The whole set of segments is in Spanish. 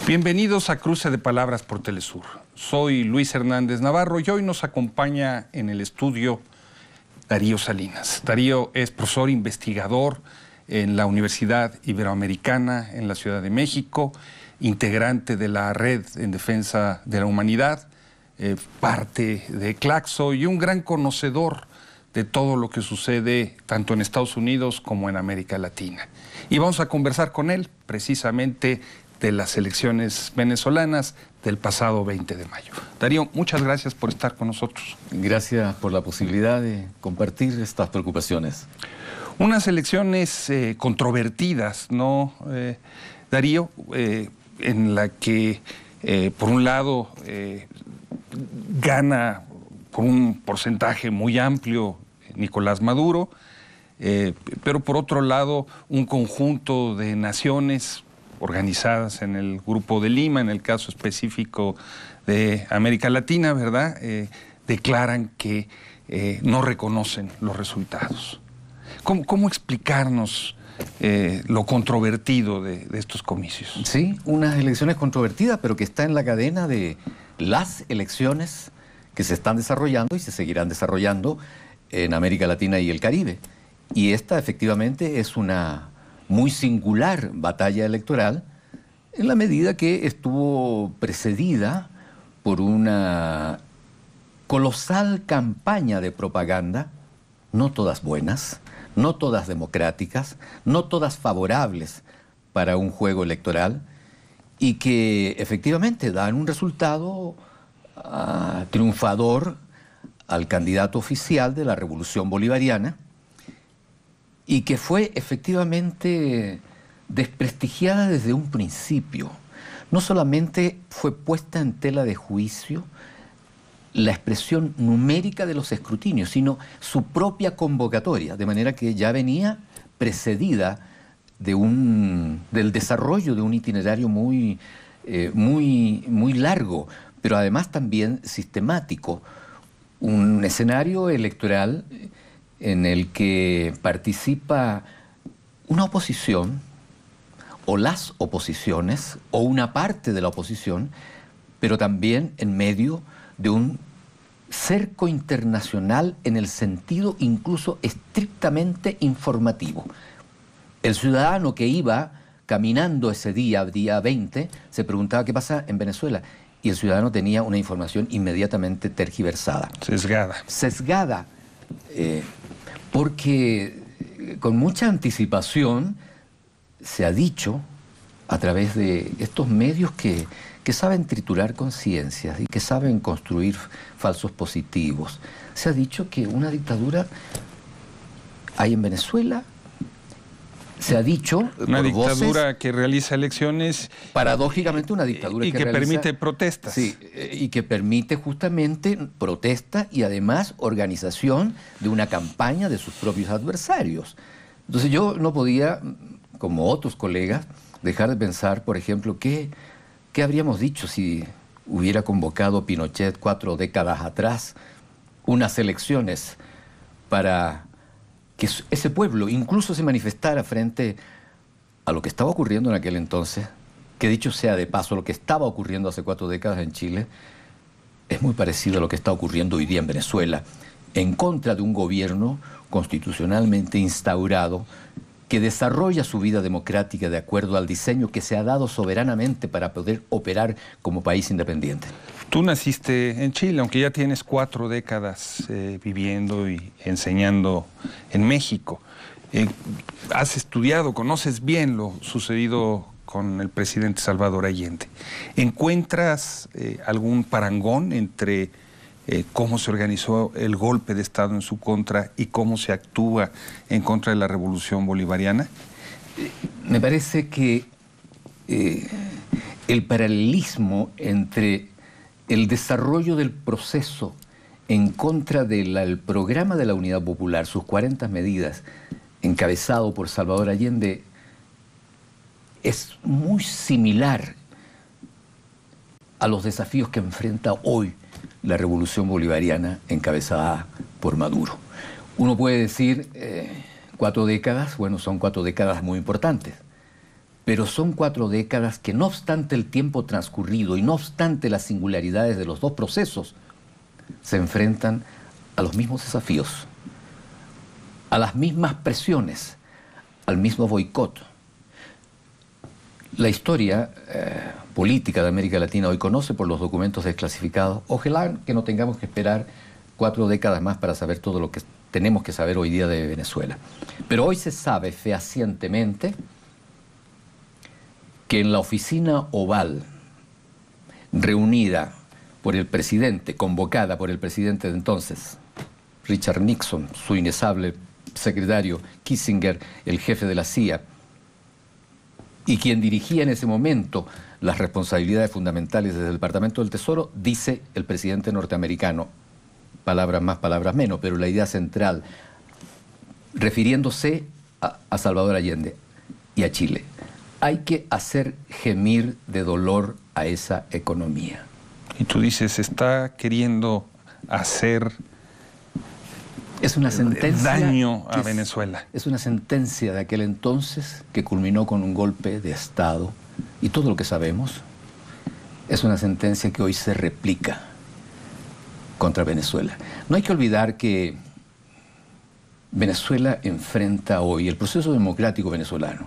Bienvenidos a Cruce de Palabras por Telesur. Soy Luis Hernández Navarro y hoy nos acompaña en el estudio Darío Salinas. Darío es profesor investigador en la Universidad Iberoamericana en la Ciudad de México, integrante de la Red en Defensa de la Humanidad, parte de Claxo y un gran conocedor de todo lo que sucede tanto en Estados Unidos como en América Latina. Y vamos a conversar con él precisamente de las elecciones venezolanas del pasado 20 de mayo. Darío, muchas gracias por estar con nosotros. Gracias por la posibilidad de compartir estas preocupaciones. Unas elecciones controvertidas, ¿no, Darío? En la que, por un lado, gana por un porcentaje muy amplio Nicolás Maduro, pero por otro lado, un conjunto de naciones organizadas en el Grupo de Lima, en el caso específico de América Latina, ¿verdad? Declaran que no reconocen los resultados. ¿Cómo explicarnos lo controvertido de estos comicios? Sí, unas elecciones controvertidas, pero que está en la cadena de las elecciones que se están desarrollando y se seguirán desarrollando en América Latina y el Caribe. Y esta efectivamente es una muy singular batalla electoral en la medida que estuvo precedida por una colosal campaña de propaganda, no todas buenas, no todas democráticas, no todas favorables para un juego electoral y que efectivamente dan un resultado triunfador al candidato oficial de la Revolución Bolivariana y que fue efectivamente desprestigiada desde un principio. No solamente fue puesta en tela de juicio la expresión numérica de los escrutinios, sino su propia convocatoria, de manera que ya venía precedida del desarrollo de un itinerario muy largo, pero además también sistemático. Un escenario electoral en el que participa una oposición, o las oposiciones, o una parte de la oposición, pero también en medio de un cerco internacional en el sentido incluso estrictamente informativo. El ciudadano que iba caminando ese día 20, se preguntaba qué pasa en Venezuela, y el ciudadano tenía una información inmediatamente tergiversada. Sesgada, porque con mucha anticipación se ha dicho, a través de estos medios que saben triturar conciencias y que saben construir falsos positivos, se ha dicho que una dictadura hay en Venezuela. Se ha dicho una dictadura que realiza elecciones, paradójicamente una dictadura y que permite protestas. Sí, y que permite justamente protesta y además organización de una campaña de sus propios adversarios. Entonces yo no podía, como otros colegas, dejar de pensar, por ejemplo, ¿qué habríamos dicho si hubiera convocado Pinochet 4 décadas atrás unas elecciones para que ese pueblo incluso se manifestara frente a lo que estaba ocurriendo en aquel entonces, que dicho sea de paso, lo que estaba ocurriendo hace 4 décadas en Chile es muy parecido a lo que está ocurriendo hoy día en Venezuela, en contra de un gobierno constitucionalmente instaurado que desarrolla su vida democrática de acuerdo al diseño que se ha dado soberanamente para poder operar como país independiente. Tú naciste en Chile, aunque ya tienes 4 décadas viviendo y enseñando en México. Has estudiado, conoces bien lo sucedido con el presidente Salvador Allende. ¿Encuentras algún parangón entre cómo se organizó el golpe de Estado en su contra y cómo se actúa en contra de la Revolución Bolivariana? Me parece que el paralelismo entre el desarrollo del proceso en contra del programa de la Unidad Popular, sus 40 medidas, encabezado por Salvador Allende, es muy similar a los desafíos que enfrenta hoy la Revolución Bolivariana encabezada por Maduro. Uno puede decir 4 décadas, bueno, son 4 décadas muy importantes, Pero son 4 décadas que, no obstante el tiempo transcurrido y no obstante las singularidades de los dos procesos, se enfrentan a los mismos desafíos, a las mismas presiones, al mismo boicot. La historia política de América Latina hoy conoce por los documentos desclasificados. Ojalá que no tengamos que esperar 4 décadas más para saber todo lo que tenemos que saber hoy día de Venezuela. Pero hoy se sabe fehacientemente que en la oficina oval, reunida por el presidente, convocada por el presidente de entonces, Richard Nixon, su inefable secretario Kissinger, el jefe de la CIA, y quien dirigía en ese momento las responsabilidades fundamentales desde el Departamento del Tesoro, dice el presidente norteamericano, palabras más, palabras menos, pero la idea central, refiriéndose a Salvador Allende y a Chile: hay que hacer gemir de dolor a esa economía. Y tú dices, está queriendo hacer es una sentencia daño a Venezuela. Es una sentencia de aquel entonces que culminó con un golpe de Estado, y todo lo que sabemos es una sentencia que hoy se replica contra Venezuela. No hay que olvidar que Venezuela enfrenta hoy el proceso democrático venezolano.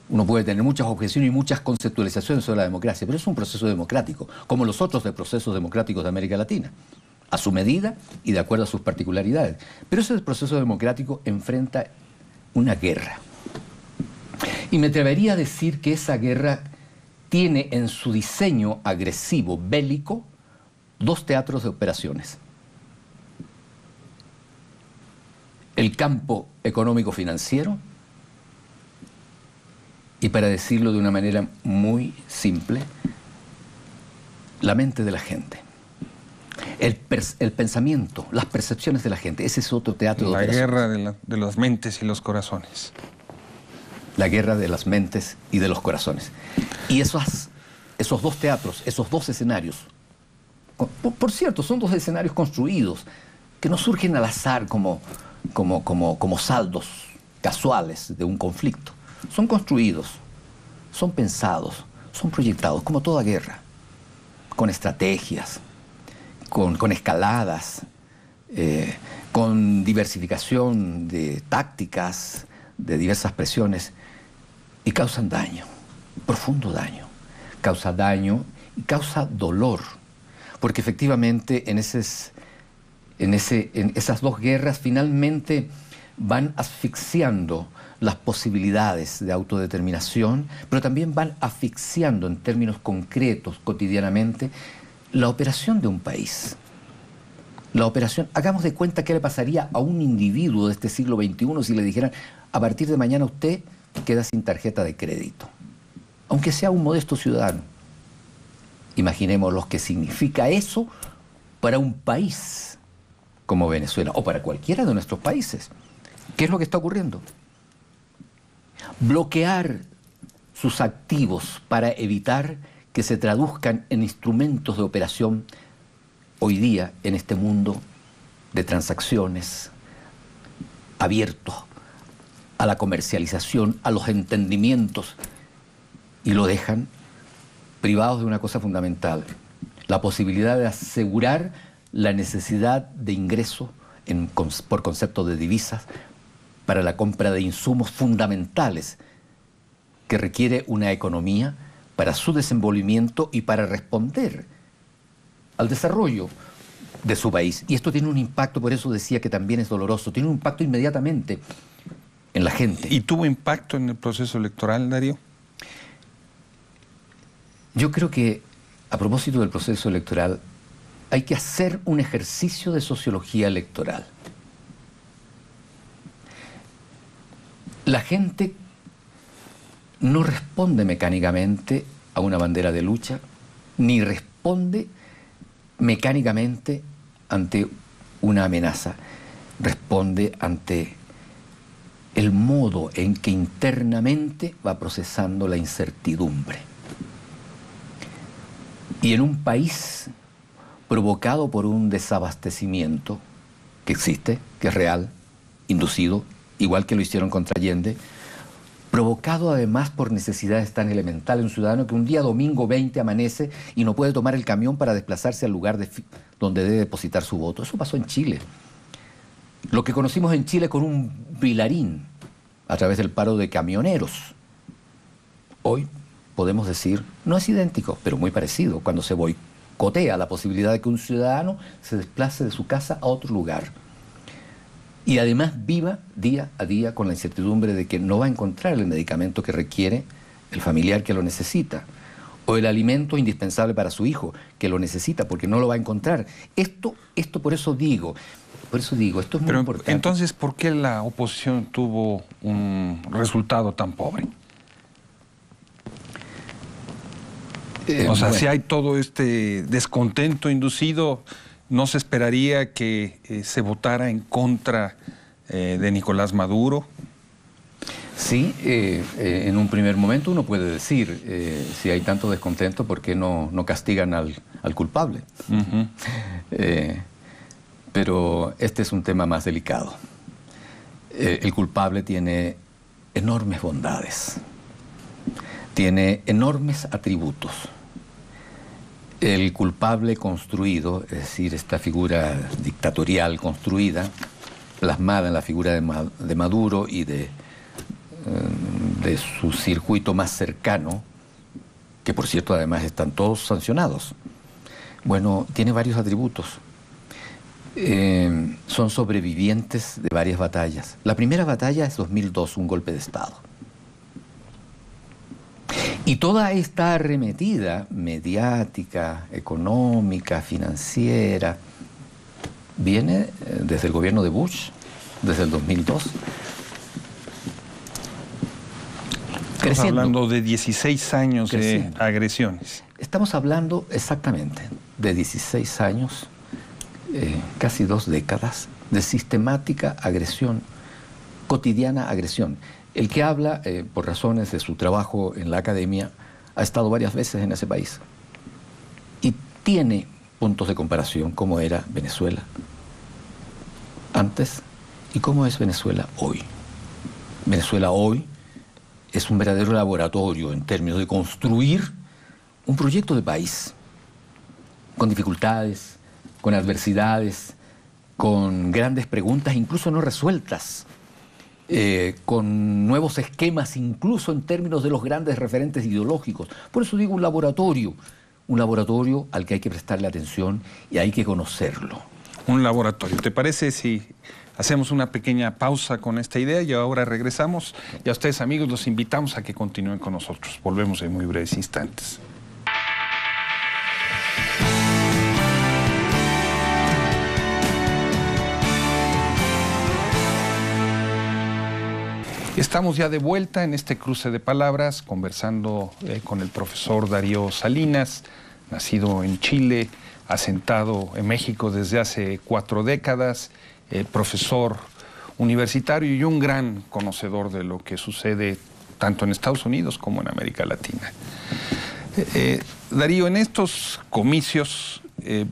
Uno puede tener muchas objeciones y muchas conceptualizaciones sobre la democracia, pero es un proceso democrático, como los otros de procesos democráticos de América Latina, a su medida y de acuerdo a sus particularidades. Pero ese proceso democrático enfrenta una guerra. Y me atrevería a decir que esa guerra tiene en su diseño agresivo, bélico, 2 teatros de operaciones. El campo económico-financiero, y para decirlo de una manera muy simple, la mente de la gente. El pensamiento, las percepciones de la gente. Ese es otro teatro de operaciones. La guerra de las mentes y los corazones. La guerra de las mentes y de los corazones. Y esos 2 teatros, esos 2 escenarios, por cierto, son 2 escenarios construidos, que no surgen al azar como saldos casuales de un conflicto. Son construidos, son pensados, son proyectados, como toda guerra, con estrategias, con escaladas, con diversificación de tácticas, de diversas presiones, y causan daño, profundo daño. Causa daño y causa dolor, porque efectivamente en esas 2 guerras finalmente van asfixiando las posibilidades de autodeterminación, pero también van asfixiando en términos concretos, cotidianamente, la operación de un país. La operación, hagamos de cuenta qué le pasaría a un individuo de este siglo XXI si le dijeran: a partir de mañana usted queda sin tarjeta de crédito, aunque sea un modesto ciudadano. Imaginemos lo que significa eso para un país como Venezuela, o para cualquiera de nuestros países. ¿Qué es lo que está ocurriendo? Bloquear sus activos para evitar que se traduzcan en instrumentos de operación hoy día en este mundo de transacciones abiertos a la comercialización, a los entendimientos, y lo dejan privados de una cosa fundamental: la posibilidad de asegurar la necesidad de ingreso por concepto de divisas para la compra de insumos fundamentales que requiere una economía para su desenvolvimiento y para responder al desarrollo de su país. Y esto tiene un impacto, por eso decía que también es doloroso, tiene un impacto inmediatamente en la gente. ¿Y tuvo impacto en el proceso electoral, Darío? Yo creo que, a propósito del proceso electoral, hay que hacer un ejercicio de sociología electoral. La gente no responde mecánicamente a una bandera de lucha, ni responde mecánicamente ante una amenaza. Responde ante el modo en que internamente va procesando la incertidumbre. Y en un país provocado por un desabastecimiento que existe, que es real, inducido, igual que lo hicieron contra Allende, provocado además por necesidades tan elementales. Un ciudadano que un día domingo 20 amanece y no puede tomar el camión para desplazarse al lugar donde debe depositar su voto. Eso pasó en Chile. Lo que conocimos en Chile con un Vilarín, a través del paro de camioneros. Hoy podemos decir, no es idéntico, pero muy parecido, cuando se boicotea la posibilidad de que un ciudadano se desplace de su casa a otro lugar. Y además viva día a día con la incertidumbre de que no va a encontrar el medicamento que requiere el familiar que lo necesita, o el alimento indispensable para su hijo que lo necesita porque no lo va a encontrar. Esto por eso digo, esto es muy importante. Entonces, ¿por qué la oposición tuvo un resultado tan pobre? O sea, bueno, si hay todo este descontento inducido, ¿no se esperaría que se votara en contra de Nicolás Maduro? Sí, en un primer momento uno puede decir, si hay tanto descontento, ¿por qué no castigan al culpable? Uh-huh. Pero este es un tema más delicado. El culpable tiene enormes bondades, tiene enormes atributos. El culpable construido, es decir, esta figura dictatorial construida, plasmada en la figura de Maduro y de su circuito más cercano, que por cierto además están todos sancionados, bueno, tiene varios atributos. Son sobrevivientes de varias batallas. La primera batalla es 2002, un golpe de Estado. Y toda esta arremetida mediática, económica, financiera, viene desde el gobierno de Bush, desde el 2002. Estamos hablando de 16 años de agresiones. Estamos hablando exactamente de 16 años, casi 2 décadas, de sistemática agresión, cotidiana agresión. El que habla, por razones de su trabajo en la academia, ha estado varias veces en ese país y tiene puntos de comparación, cómo era Venezuela antes y cómo es Venezuela hoy. Venezuela hoy es un verdadero laboratorio en términos de construir un proyecto de país, con dificultades, con adversidades, con grandes preguntas incluso no resueltas, con nuevos esquemas incluso en términos de los grandes referentes ideológicos. Por eso digo un laboratorio al que hay que prestarle atención y hay que conocerlo. Un laboratorio. ¿Te parece si hacemos una pequeña pausa con esta idea y ahora regresamos? Y a ustedes, amigos, los invitamos a que continúen con nosotros. Volvemos en muy breves instantes. Estamos ya de vuelta en este cruce de palabras, conversando con el profesor Darío Salinas, nacido en Chile, asentado en México desde hace 4 décadas, profesor universitario y un gran conocedor de lo que sucede tanto en Estados Unidos como en América Latina. Darío, en estos comicios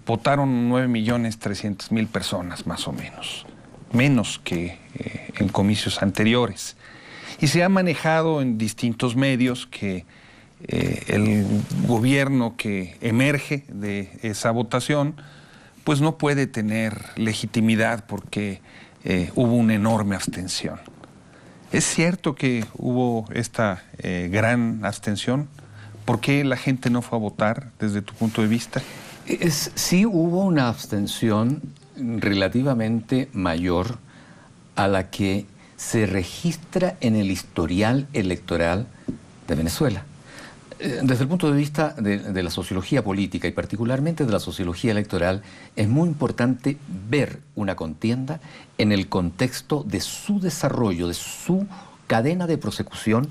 votaron 9.300.000 personas, más o menos que en comicios anteriores. Y se ha manejado en distintos medios que el gobierno que emerge de esa votación pues no puede tener legitimidad porque hubo una enorme abstención. ¿Es cierto que hubo esta gran abstención? ¿Por qué la gente no fue a votar desde tu punto de vista? Sí hubo una abstención relativamente mayor a la que se registra en el historial electoral de Venezuela. Desde el punto de vista de la sociología política y particularmente de la sociología electoral, es muy importante ver una contienda en el contexto de su desarrollo, de su cadena de prosecución,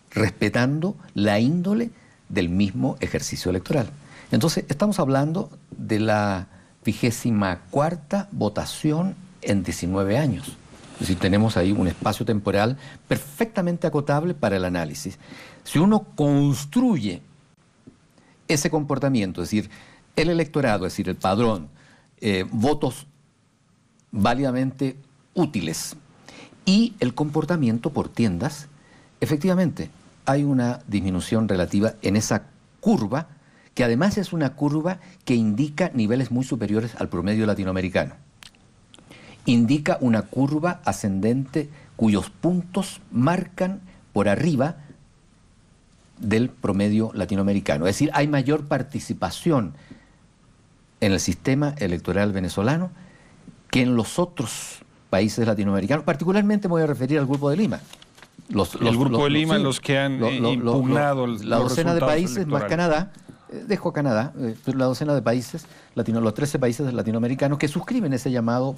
respetando la índole del mismo ejercicio electoral. Entonces, estamos hablando de la 24ª votación en 19 años. Es decir, tenemos ahí un espacio temporal perfectamente acotable para el análisis. Si uno construye ese comportamiento, es decir, el electorado, es decir, el padrón, votos válidamente útiles y el comportamiento por tiendas, efectivamente, hay una disminución relativa en esa curva, que además es una curva que indica niveles muy superiores al promedio latinoamericano. Indica una curva ascendente cuyos puntos marcan por arriba del promedio latinoamericano. Es decir, hay mayor participación en el sistema electoral venezolano que en los otros países latinoamericanos. Particularmente me voy a referir al Grupo de Lima. El Grupo de Lima, los que han impugnado la docena de países más Canadá, dejo a Canadá, pero la docena de países, los 13 países latinoamericanos que suscriben ese llamado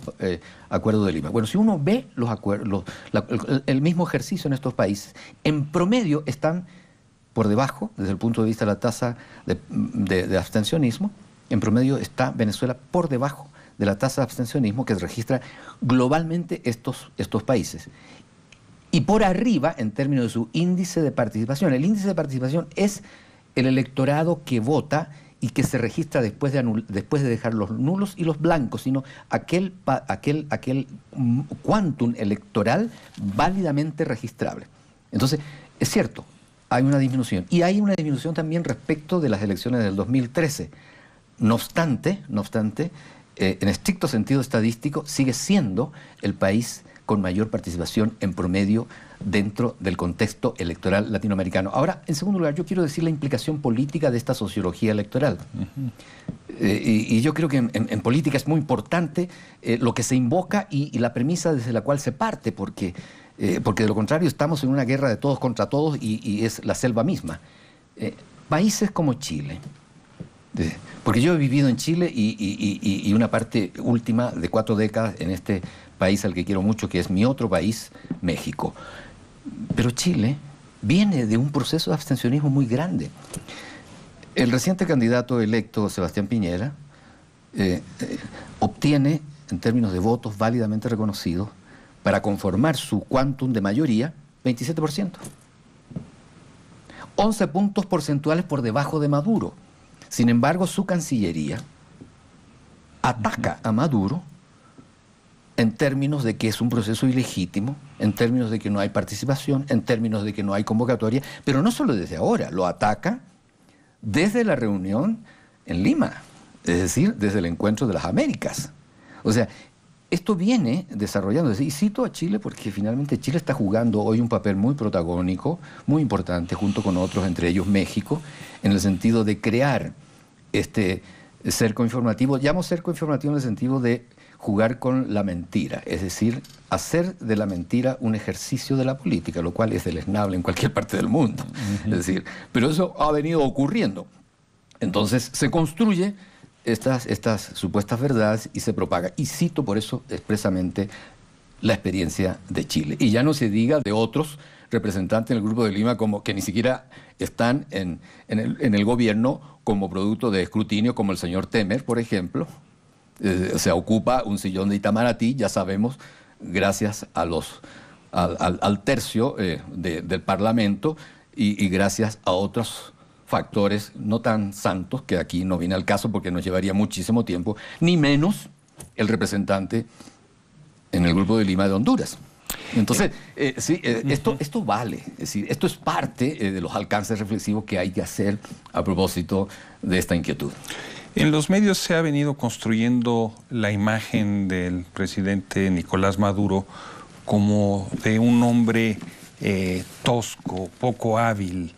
Acuerdo de Lima. Bueno, si uno ve los acuerdos, el mismo ejercicio en estos países, en promedio están por debajo, desde el punto de vista de la tasa de abstencionismo, en promedio está Venezuela por debajo de la tasa de abstencionismo que registra globalmente estos países. Y por arriba, en términos de su índice de participación. El índice de participación es el electorado que vota y que se registra después de dejar los nulos y los blancos, sino aquel quantum electoral válidamente registrable. Entonces, es cierto, hay una disminución. Y hay una disminución también respecto de las elecciones del 2013. No obstante, en estricto sentido estadístico, sigue siendo el país con mayor participación en promedio dentro del contexto electoral latinoamericano. Ahora, en segundo lugar, yo quiero decir la implicación política de esta sociología electoral. Y yo creo que en política es muy importante lo que se invoca y la premisa desde la cual se parte, porque de lo contrario estamos en una guerra de todos contra todos y es la selva misma. Países como Chile, porque yo he vivido en Chile y una parte última de 4 décadas en este país al que quiero mucho, que es mi otro país, México. Pero Chile viene de un proceso de abstencionismo muy grande. El reciente candidato electo, Sebastián Piñera, obtiene, en términos de votos válidamente reconocidos, para conformar su quantum de mayoría, 27%. 11 puntos porcentuales por debajo de Maduro. Sin embargo, su Cancillería ataca a Maduro en términos de que es un proceso ilegítimo, en términos de que no hay participación, en términos de que no hay convocatoria, pero no solo desde ahora, lo ataca desde la reunión en Lima, es decir, desde el encuentro de las Américas. O sea, esto viene desarrollándose, y cito a Chile porque finalmente Chile está jugando hoy un papel muy protagónico, muy importante, junto con otros, entre ellos México, en el sentido de crear este cerco informativo. Llamo cerco informativo en el sentido de jugar con la mentira, es decir, hacer de la mentira un ejercicio de la política, lo cual es deleznable en cualquier parte del mundo. Es decir, pero eso ha venido ocurriendo. Entonces se construye estas supuestas verdades y se propaga. Y cito por eso expresamente la experiencia de Chile. Y ya no se diga de otros representantes en el Grupo de Lima como que ni siquiera están en el gobierno como producto de escrutinio, como el señor Temer, por ejemplo. Se ocupa un sillón de Itamaraty, ya sabemos, gracias a al tercio del Parlamento y gracias a otros factores no tan santos, que aquí no viene al caso porque nos llevaría muchísimo tiempo, ni menos el representante en el Grupo de Lima de Honduras. Entonces, esto vale, es decir, esto es parte de los alcances reflexivos que hay que hacer a propósito de esta inquietud. En los medios se ha venido construyendo la imagen del presidente Nicolás Maduro como de un hombre tosco, poco hábil.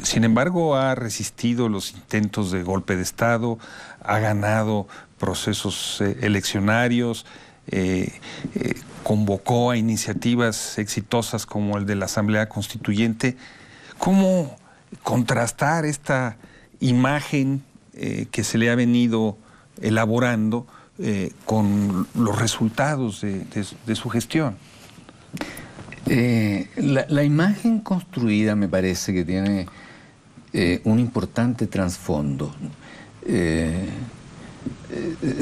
Sin embargo, ha resistido los intentos de golpe de Estado, ha ganado procesos eleccionarios, convocó a iniciativas exitosas como el de la Asamblea Constituyente. ¿Cómo contrastar esta imagen que se le ha venido elaborando con los resultados de su gestión? La imagen construida me parece que tiene un importante trasfondo.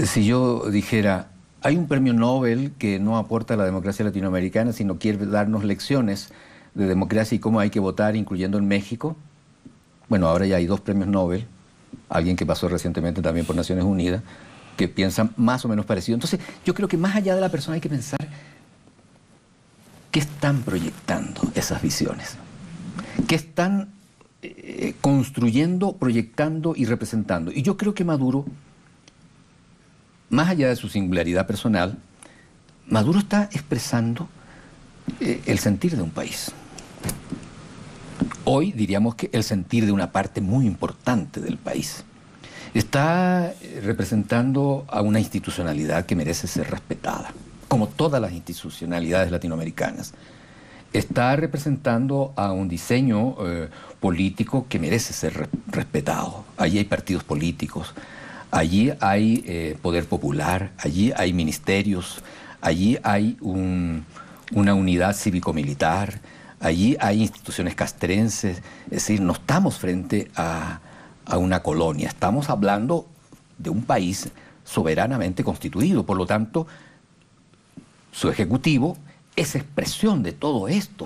Si yo dijera, hay un premio Nobel que no aporta a la democracia latinoamericana, sino quiere darnos lecciones de democracia y cómo hay que votar, incluyendo en México. Bueno, ahora ya hay 2 premios Nobel, alguien que pasó recientemente también por Naciones Unidas, que piensan más o menos parecido. Entonces, yo creo que más allá de la persona hay que pensar ¿qué están proyectando esas visiones? ¿Qué están construyendo, proyectando y representando? Y yo creo que Maduro, más allá de su singularidad personal, Maduro está expresando el sentir de un país. Hoy diríamos que el sentir de una parte muy importante del país. Está representando a una institucionalidad que merece ser respetada, como todas las institucionalidades latinoamericanas. Está representando a un diseño político que merece ser respetado. Allí hay partidos políticos, allí hay poder popular, allí hay ministerios, allí hay una unidad cívico-militar, allí hay instituciones castrenses. Es decir, no estamos frente a una colonia, estamos hablando de un país soberanamente constituido. Por lo tanto, su ejecutivo es expresión de todo esto.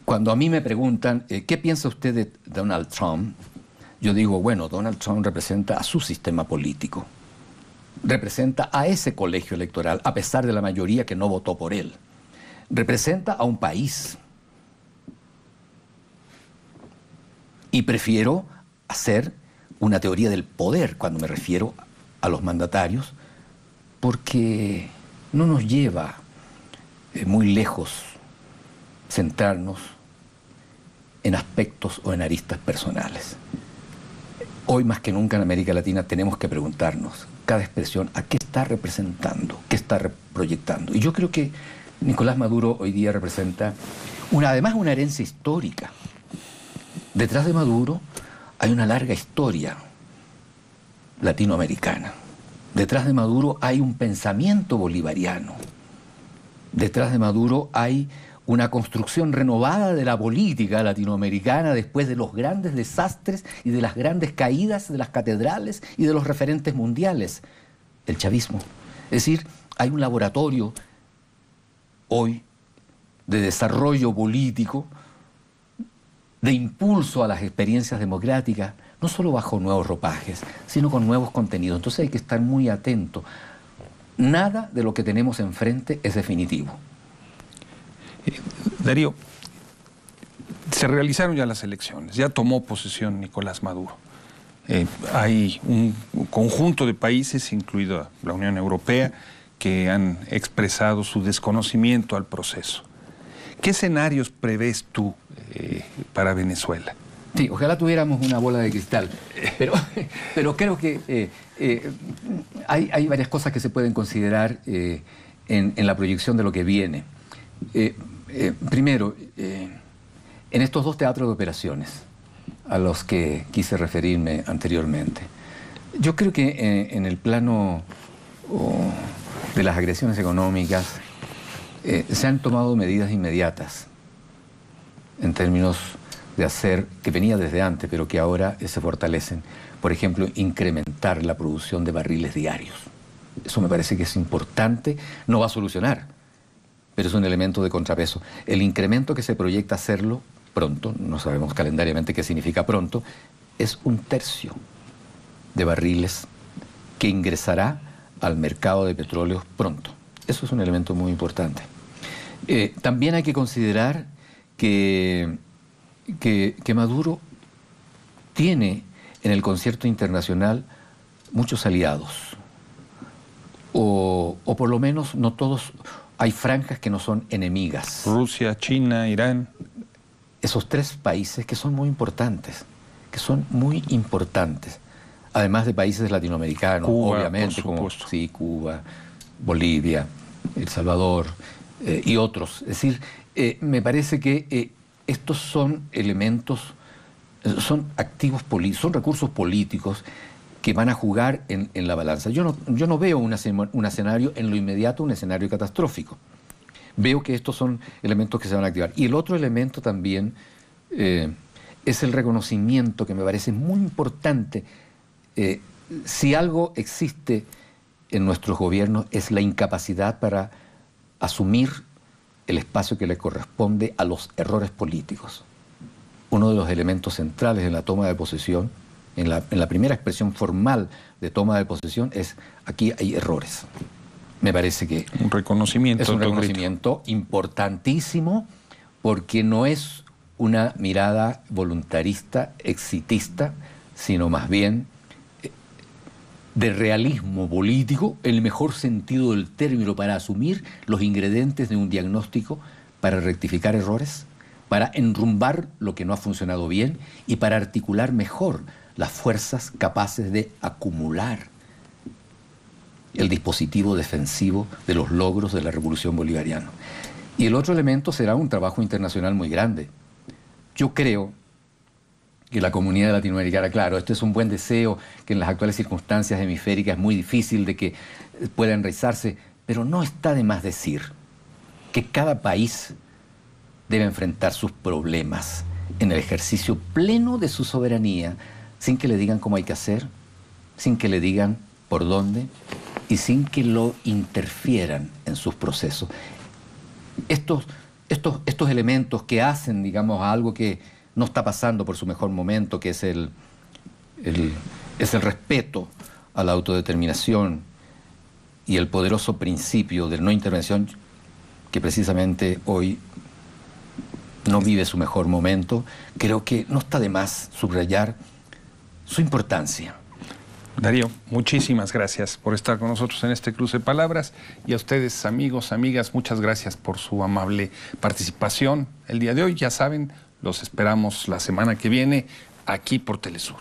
Cuando a mí me preguntan, ¿qué piensa usted de Donald Trump? Yo digo, bueno, Donald Trump representa a su sistema político, representa a ese colegio electoral, a pesar de la mayoría que no votó por él. Representa a un país. Y prefiero hacer una teoría del poder cuando me refiero a los mandatarios, porque no nos lleva muy lejos centrarnos en aspectos o en aristas personales. Hoy más que nunca en América Latina tenemos que preguntarnos cada expresión a qué está representando, qué está proyectando. Y yo creo que Nicolás Maduro hoy día representa además una herencia histórica. Detrás de Maduro hay una larga historia latinoamericana. Detrás de Maduro hay un pensamiento bolivariano. Detrás de Maduro hay una construcción renovada de la política latinoamericana después de los grandes desastres y de las grandes caídas de las catedrales y de los referentes mundiales, el chavismo. Es decir, hay un laboratorio hoy de desarrollo político, de impulso a las experiencias democráticas, no solo bajo nuevos ropajes, sino con nuevos contenidos. Entonces hay que estar muy atento. Nada de lo que tenemos enfrente es definitivo. Darío, se realizaron ya las elecciones, ya tomó posesión Nicolás Maduro. Hay un conjunto de países, incluida la Unión Europea, que han expresado su desconocimiento al proceso. ¿Qué escenarios prevés tú para Venezuela? Sí, ojalá tuviéramos una bola de cristal, pero creo que hay varias cosas que se pueden considerar en la proyección de lo que viene. Primero, en estos dos teatros de operaciones a los que quise referirme anteriormente, yo creo que en el plano de las agresiones económicas se han tomado medidas inmediatas en términos de hacer, que venía desde antes, pero que ahora se fortalecen. Por ejemplo, incrementar la producción de barriles diarios. Eso me parece que es importante, no va a solucionar, pero es un elemento de contrapeso. El incremento que se proyecta hacerlo pronto, no sabemos calendariamente qué significa pronto, es 1/3 de barriles que ingresará al mercado de petróleo pronto. Eso es un elemento muy importante. También hay que considerar que Maduro tiene en el concierto internacional muchos aliados, o por lo menos no todos, hay franjas que no son enemigas. Rusia, China, Irán. Esos tres países que son muy importantes, además de países latinoamericanos, Cuba, obviamente, como sí, Cuba, Bolivia, El Salvador y otros. Es decir, me parece que estos son elementos, son activos políticos, son recursos políticos que van a jugar en la balanza. Yo no veo un escenario en lo inmediato, un escenario catastrófico. Veo que estos son elementos que se van a activar. Y el otro elemento también es el reconocimiento, que me parece muy importante. Si algo existe en nuestros gobiernos es la incapacidad para asumir el espacio que le corresponde a los errores políticos. Uno de los elementos centrales en la toma de posesión, en la primera expresión formal de toma de posesión, es: aquí hay errores. me parece que un reconocimiento. es un reconocimiento importantísimo, porque no es una mirada voluntarista, exitista, sino más bien de realismo político, en el mejor sentido del término, para asumir los ingredientes de un diagnóstico, para rectificar errores, para enrumbar lo que no ha funcionado bien y para articular mejor las fuerzas capaces de acumular el dispositivo defensivo de los logros de la Revolución Bolivariana. Y el otro elemento será un trabajo internacional muy grande. Yo creo que la comunidad latinoamericana, claro, esto es un buen deseo, que en las actuales circunstancias hemisféricas es muy difícil de que pueda enraizarse, pero no está de más decir que cada país debe enfrentar sus problemas en el ejercicio pleno de su soberanía, sin que le digan cómo hay que hacer, sin que le digan por dónde y sin que lo interfieran en sus procesos. Estos elementos que hacen, digamos, a algo que no está pasando por su mejor momento, que es el respeto a la autodeterminación y el poderoso principio de no intervención, que precisamente hoy no vive su mejor momento, creo que no está de más subrayar su importancia. Darío, muchísimas gracias por estar con nosotros en este cruce de palabras, y a ustedes, amigos, amigas, muchas gracias por su amable participación el día de hoy. Ya saben, los esperamos la semana que viene aquí por Telesur.